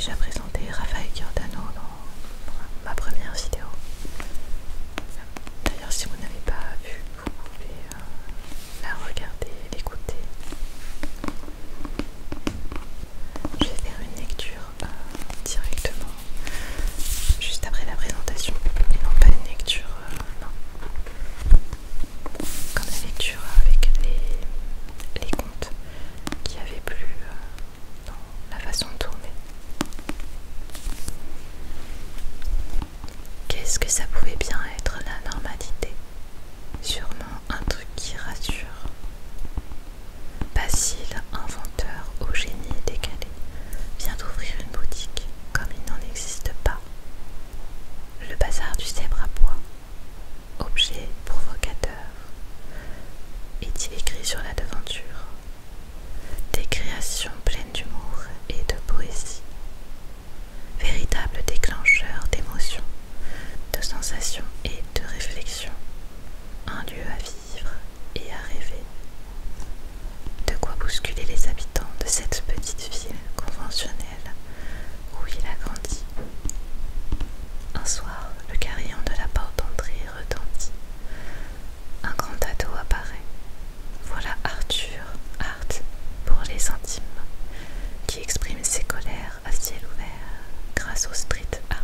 déjà présenté Raphaël Giordano dans ma première vidéo. D'ailleurs, si vous n'avez pas vu, vous pouvez la regarder, l'écouter. Je vais faire une lecture directement juste après la présentation et non pas une lecture non. Comme la lecture avec les contes qui avaient plu dans la façon de tourner. Qu'est-ce que ça pouvait bien être la normalité? Sûrement un truc qui rassure. Basile, inventeur au génie décalé, vient d'ouvrir une boutique comme il n'en existe pas. Le bazar du zèbre à bois, objet provocateur, est-il écrit sur la devanture. Des créations pleines d'humour et de poésie, véritable déclencheur d'émotions, de sensations et de réflexions, un lieu à vivre et à rêver. De quoi bousculer les habitants de cette petite ville conventionnelle où il a grandi. Un soir, le carillon de la porte d'entrée retentit. Un grand ado apparaît. Voilà Arthur, Art pour les intimes, qui exprime ses colères à ciel ouvert grâce au street art.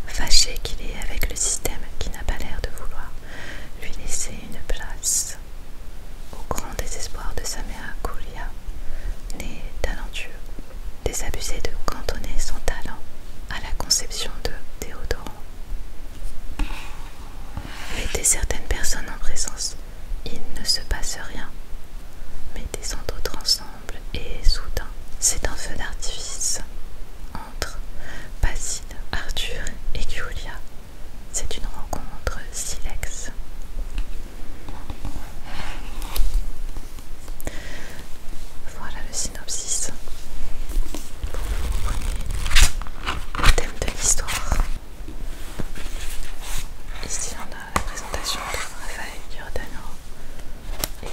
Fâché qu'il est avec le système qui n'a pas l'air de vouloir lui laisser une place. Au grand désespoir de sa mère Julia, né talentueux, désabusé de cantonner son talent à la conception de déodorants. Mettez certaines personnes en présence, il ne se passe rien. Mettez sans d'autres ensemble et soudain, c'est un feu d'artifice. Entre Basile, Arthur et Julia, c'est une rencontre silex. Voilà le synopsis. Pour que vous compreniez le thème de l'histoire. Ici on a la présentation de Raphaël Giordano et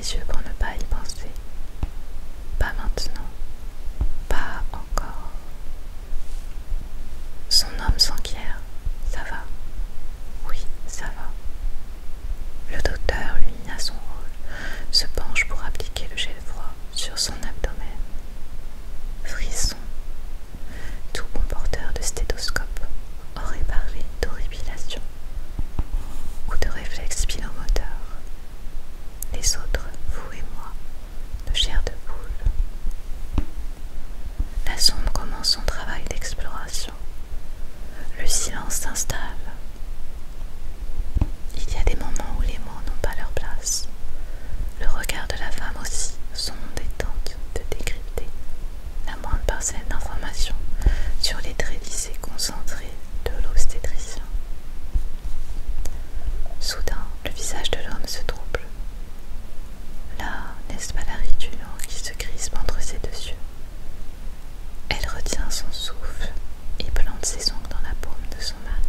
les yeux pour ne pas y penser. Pas maintenant, pas encore. Son homme s'enquiert. Ça va? Oui, ça va. Le docteur, lui, à son rôle, se penche pour appliquer le gel froid sur son abdomen. Frisson. Tout bon porteur de stéthoscope aurait parlé d'horripilation ou de réflexe pilomoteur. Les autres, vous et moi, de chair de poule. La sonde commence son travail d'exploration. Le silence s'installe. Il y a des moments où les mots n'ont pas leur place. Le regard de la femme aussi, sonde et tente de décrypter la moindre parcelle d'information sur les traits lissés concentrés de l'obstétricien. Soudain, le visage de l'homme se trouble. Là, n'est-ce pas la Ridulon qui se crispe entre ses deux yeux? Elle retient son souffle et plante ses ongles dans la paume de son mari.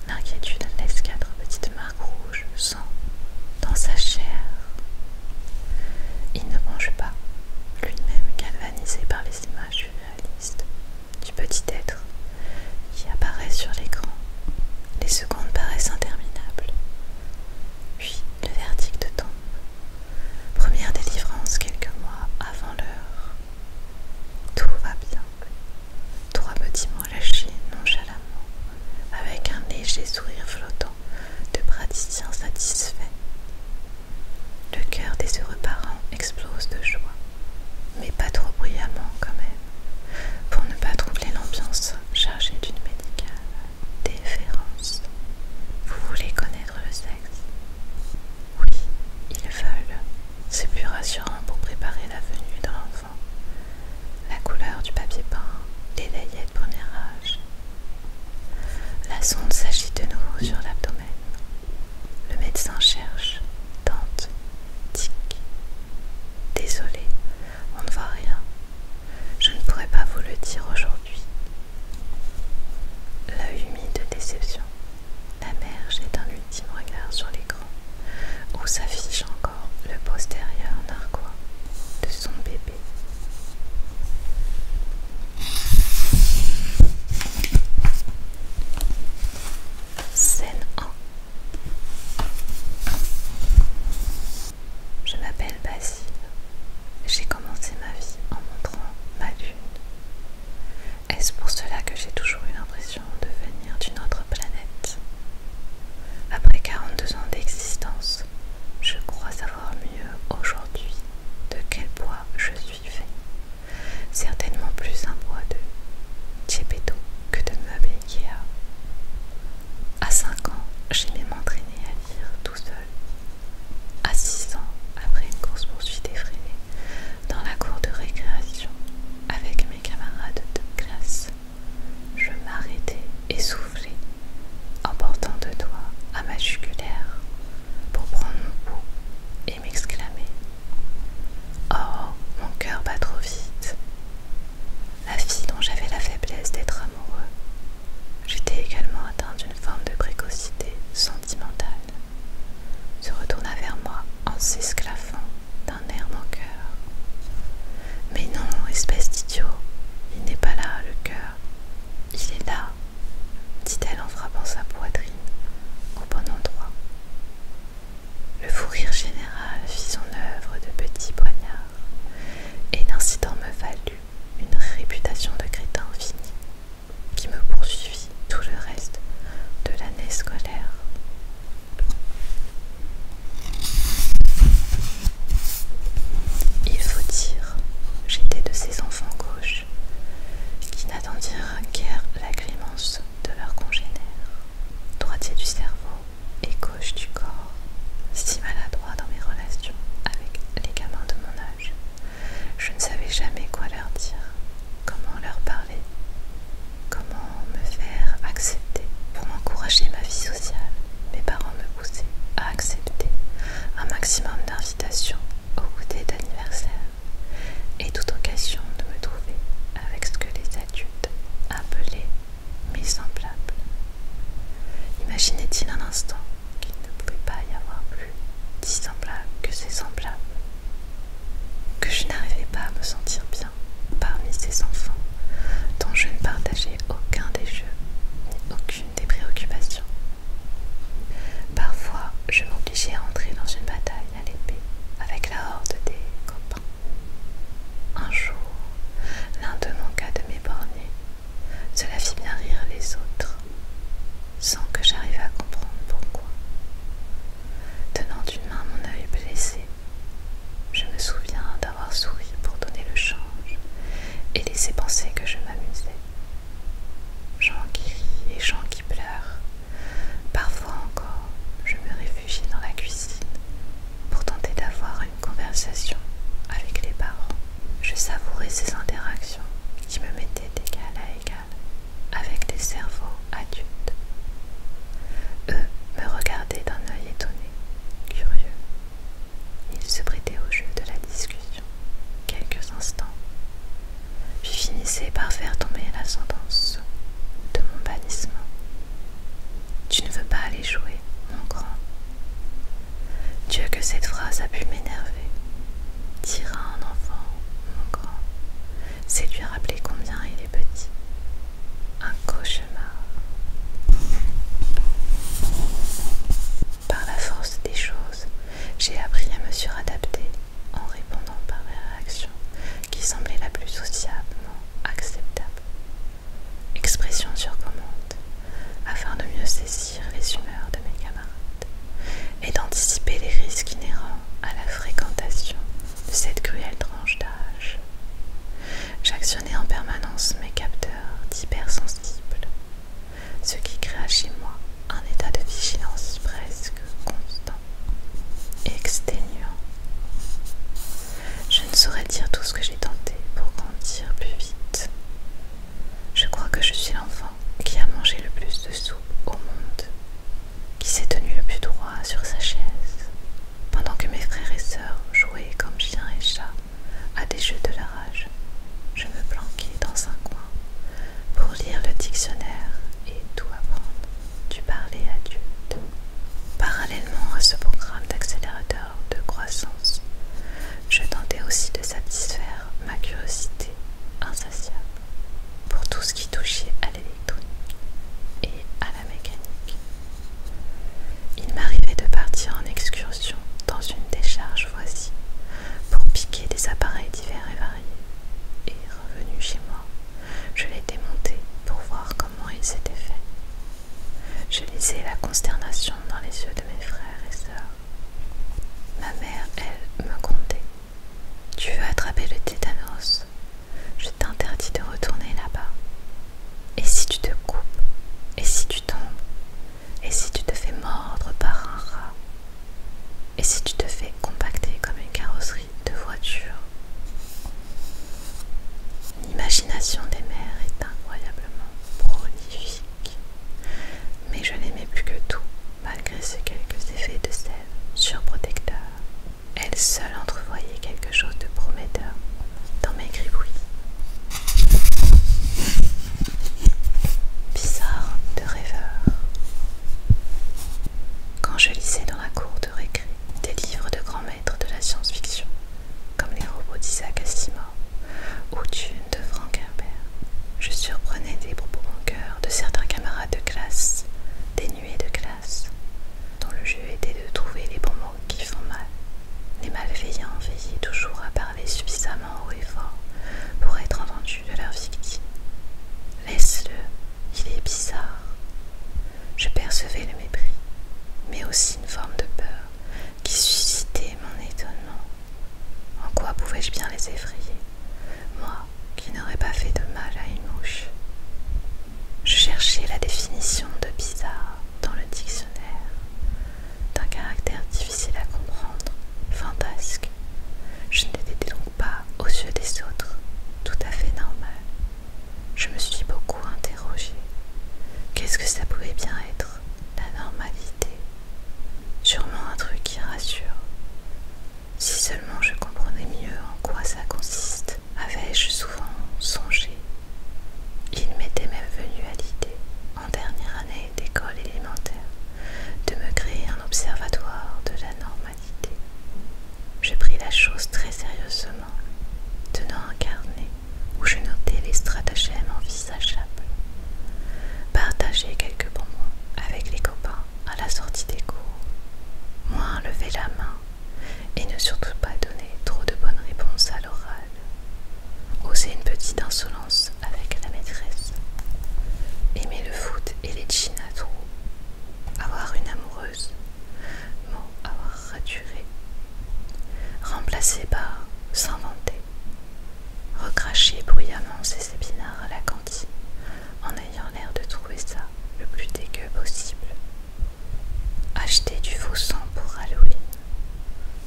L'inquiétude laisse 4 petites marques rouges, sang, dans sa chair. Il ne bronche pas, lui-même galvanisé par les images surréalistes du petit être qui apparaît sur l'écran. Les secondes paraissent interminables. Puis le verdict tombe. Première délivrance quelques mois avant l'heure. Tout va bien. 3 petits mots lâchés nonchalamment, avec un léger sourire flottant de praticien satisfait. Le cœur des heureux parents explose de joie, mais pas trop bruyamment quand même, pour ne pas troubler l'ambiance chargée d'une médicale déférence. Vous voulez connaître le sexe? Oui, ils veulent. C'est plus rassurant pour préparer la venue de l'enfant. La couleur du papier peint, les layets de premier âge. La sonde s'agite de nouveau sur l'abdomen. Le médecin cherche, tente, tic. Désolé, on ne voit rien. Je ne pourrais pas vous le dire aujourd'hui. L'œil humide de déception. La mère jette un ultime regard sur l'écran où s'affiche encore le postérieur narquois de son bébé. Scène 1. Je m'appelle Basile. J'ai commencé ma vie en montrant ma lune. Est-ce pour cela que j'ai toujours eu l'impression de venir d'une autre planète? Après 42 ans d'existence, je crois savoir mieux aujourd'hui de quel bois je suis fait. Certainement plus un bois de Geppetto que de meubles Ikea. À 5 ans, j'aimais m'entraîner à lire tout seul. À 6 ans, après une course-poursuite effrénée, dans la cour de récréation, avec mes camarades de classe, je m'arrêtais essoufflé, en portant 2 doigts à ma jugulaire pour prendre mon pouls et m'exclamer: oh, mon cœur bat trop vite. La fille dont j'avais la faiblesse d'être amoureux. J'étais également atteint d'une forme de précocité sentimentale. Se retourna vers moi en s'esclaffant d'un air moqueur. Mais non, espèce d'idiot, il n'est pas là, le cœur. Il est là, dit-elle en frappant sa poitrine au bon endroit. Le fou rire général fit son œuvre de petit poignard, et l'incident me valut une réputation de crétin fini, qui me poursuivit tout le reste de l'année scolaire. Il faut dire, j'étais de ces enfants gauches qui n'attendirent guère la clémence de leurs congénères, droitier du cerveau et gauche du corps, si maladroit dans mes relations avec les gamins de mon âge. Je ne savais jamais quoi leur dire, comment leur parler, comment me faire accepter. Pour encourager ma vie sociale, mes parents me poussaient à accepter un maximum d'invitations au goûter d'anniversaire et toute occasion de me trouver avec ce que les adultes appelaient mes semblables. Imaginait-il un instant qu'il ne pouvait pas y avoir plus dissemblables que ses semblables, que je n'arrivais pas à me sentir bien parmi ces enfants dont je ne partageais aucun des jeux ni aucune des préoccupations. Parfois, je m'obligeais à entrer dans une bataille à l'épée avec la horde des copains. Un jour, l'un d'eux manqua de m'éborgner. Cela fit bien rire les autres, sans que j'arrive à comprendre pourquoi. Tenant d'une main mon œil blessé, je me souviens d'avoir souri pour donner le change et laisser penser que je m'amusais. Gens qui rient et gens qui pleurent. Parfois encore, je me réfugiais dans la cuisine pour tenter d'avoir une conversation avec les parents. Je savourais ces interactions qui me mettaient d'égal à égal avec des cerveaux adultes. Eux me regardaient d'un œil étonné, curieux. Ils se prêtaient au jeu de la discussion quelques instants, puis finissaient par faire tomber la sentence de mon bannissement. Tu ne veux pas aller jouer, mon grand. Dieu que cette phrase a pu m'énerver. Dire à un enfant, mon grand, c'est lui rappeler combien il est petit. Un cauchemar. Par la force des choses, j'ai appris à me suradapter en répondant par la réaction qui semblait la plus sociablement acceptable. Expression sur commande, afin de mieux saisir les humeurs de mes camarades et d'anticiper les risques inhérents à la fréquentation de cette cruelle tranche d'âge. J'actionnais en permanence mes capteurs d'hypersensibles, ce qui créa chez moi un état de vigilance presque constant et exténuant. Je ne saurais dire tout ce que j'ai tenté pour grandir plus vite. Je crois que je suis l'enfant qui a mangé le plus de soupe au monde, qui s'est tenu le plus droit sur sa chaise, pendant que mes frères et sœurs jouaient comme chien et chat à des jeux de la rage. Je me planquais dans un coin pour lire le dictionnaire et tout apprendre du parler adulte. Parallèlement à ce programme d'accélérateur de croissance, je tentais aussi de satisfaire ma curiosité insatiable pour tout ce qui touchait à l'électronique et à la mécanique. Il m'arrivait de partir en excursion dans une décharge voisine pour piquer des appareils divers et variés. Et revenu chez moi, je les démontais pour voir comment ils étaient faits. Je lisais la consternation dans les yeux de mes frères et sœurs. Ma mère, elle, me grondait. Tu veux attraper le tétanos? Je t'interdis de retourner là-bas. Et si tu te coupes? Et si tu tombes? Et si tu te fais mordre par un rat? Et si tu te fais compacter comme une carrosserie de voiture? L'imagination des mères est incroyablement prolifique, mais je n'aimais plus que tout, malgré ces quelques effets de sel surprotecteurs. Elle seule entrevoyait quelque chose de prometteur dans mes gribouillis. Bizarre de rêveur. Quand je lisais dans la cour de récré des livres lever la main et ne surtout pas donner trop de bonnes réponses à l'oral. Oser une petite insolence avec la maîtresse. Aimer le foot et les jeans à trous. Avoir une amoureuse. Mot avoir raturé. Remplacer par s'inventer. Recracher bruyamment ses épinards à la cantine en ayant l'air de trouver ça le plus dégueu possible. Acheter du faux sang pour Halloween.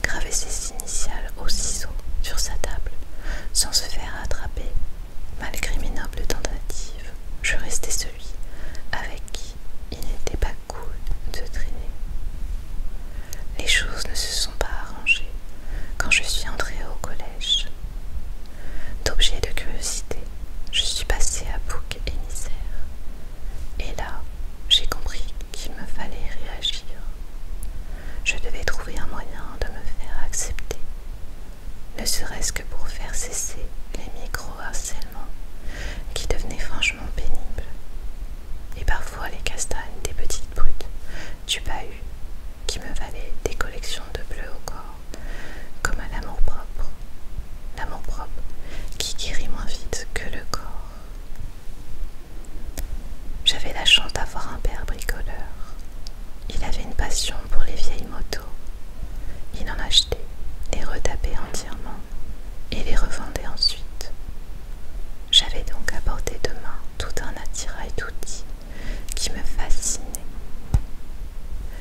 Graver ses initiales au ciseau sur sa table sans se faire attraper. Malgré mes nobles tentatives, je restais celui avec qui il n'était pas cool de traîner. Les choses ne se sont pas arrangées quand je suis entrée au collège. D'objet de curiosité, je suis passée à bouc émissaire. Et là, j'ai compris qu'il me fallait réagir. Je devais trouver un moyen de me faire accepter, ne serait-ce que pour faire cesser les micro-harcèlements qui devenaient franchement pénibles, et parfois les castagnes des petites brutes du bahut qui me valaient des collections de bleus au corps, comme à l'amour-propre. L'amour-propre qui guérit moins vite que le corps. J'avais la chance d'avoir un père bricoleur. Il avait une passion pour les vieilles motos. Il en achetait, les retapait entièrement et les revendait ensuite. J'avais donc à portée de main tout un attirail d'outils qui me fascinait.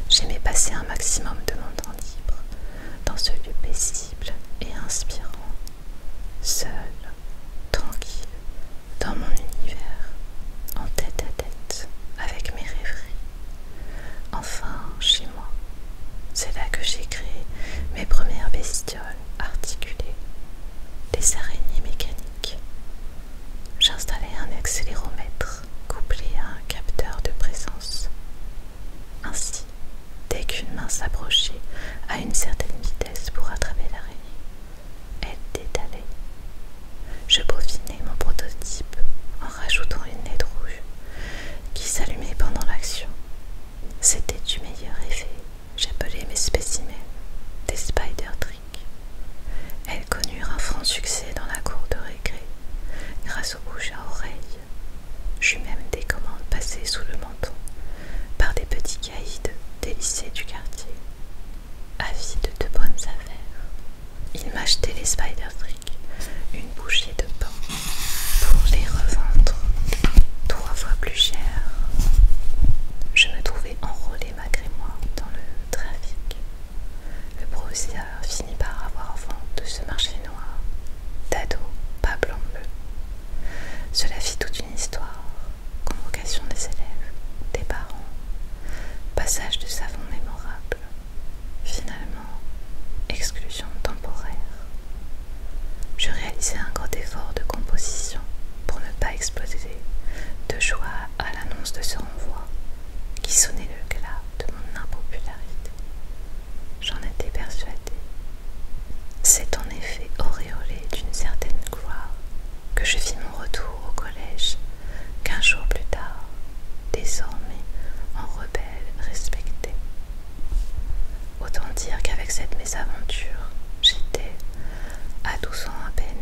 J'aimais passer un maximum de mon temps libre dans ce lieu paisible et inspirant, seul, tranquille, dans mon univers, en tête à tête avec mes rêveries. Enfin, chez moi, c'est là que j'ai créé mes premières bestioles articulées, des araignées mécaniques. J'installais un accéléromètre couplé à un capteur de présence. Ainsi, dès qu'une main s'approchait à une certaine vitesse pour attraper l'araignée, elle détalait. Je peaufinais mon prototype en rajoutant une LED rouge qui s'allumait pendant l'action. C'était du meilleur effet. J'appelais mes spécimens des spider tricks. Elles connurent un franc succès dans la cour de récré grâce au bouche à oreille. J'eus même des commandes passées sous le menton par des petits caïds des lycées du quartier, avides de bonnes affaires. Ils m'achetaient les spider tricks, une bouchée de pain, pour les revendre 3 fois plus cher. Je me trouvais enrôlée malgré moi dans le trafic. Le proviseur finit par avoir vent de ce marché noir, d'ados pas blanc-bleu. Cela fit toute une histoire, convocation des élèves, des parents, passage de savon mémorable, finalement exclusion temporaire. Je réalisais un grand effort de composition pour ne pas exploser de joie à l'annonce de ce renvoi qui sonnait le glas de mon impopularité. J'en étais persuadée. C'est en effet auréolé d'une certaine gloire que je fis mon retour au collège 15 jours plus tard, désormais en rebelle respectée. Autant dire qu'avec cette mésaventure, j'étais, à 12 ans à peine,